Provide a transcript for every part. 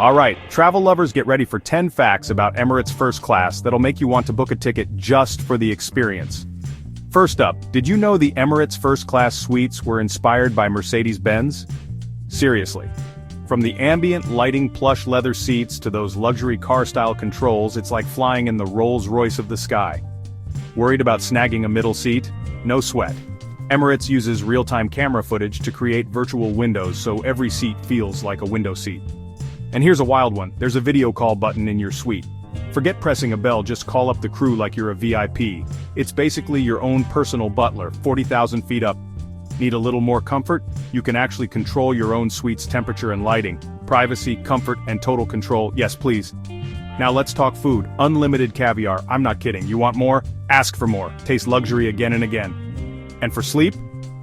Alright, travel lovers, get ready for 10 facts about Emirates First Class that'll make you want to book a ticket just for the experience. First up, did you know the Emirates First Class suites were inspired by Mercedes-Benz? Seriously. From the ambient lighting plush leather seats to those luxury car-style controls, it's like flying in the Rolls-Royce of the sky. Worried about snagging a middle seat? No sweat. Emirates uses real-time camera footage to create virtual windows so every seat feels like a window seat. And here's a wild one, there's a video call button in your suite. Forget pressing a bell, just call up the crew like you're a VIP. It's basically your own personal butler, 40,000 feet up. Need a little more comfort? You can actually control your own suite's temperature and lighting. Privacy, comfort, and total control, yes please. Now let's talk food. Unlimited caviar, I'm not kidding. You want more? Ask for more. Taste luxury again and again. And for sleep?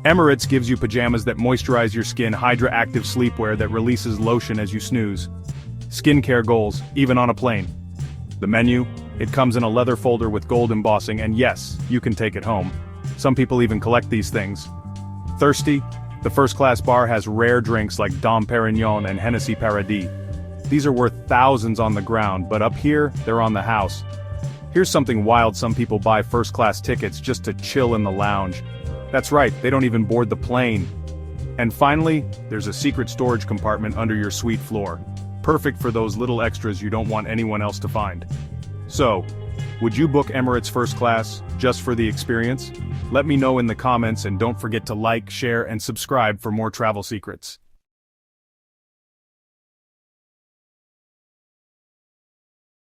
Emirates gives you pajamas that moisturize your skin, Hydra-active sleepwear that releases lotion as you snooze. Skincare goals, even on a plane. The menu? It comes in a leather folder with gold embossing, and yes, you can take it home. Some people even collect these things. Thirsty? The first class bar has rare drinks like Dom Pérignon and Hennessy Paradis. These are worth thousands on the ground, but up here, they're on the house. Here's something wild, some people buy first class tickets just to chill in the lounge. That's right, they don't even board the plane. And finally, there's a secret storage compartment under your suite floor. Perfect for those little extras you don't want anyone else to find. So, would you book Emirates First Class just for the experience? Let me know in the comments, and don't forget to like, share, and subscribe for more travel secrets.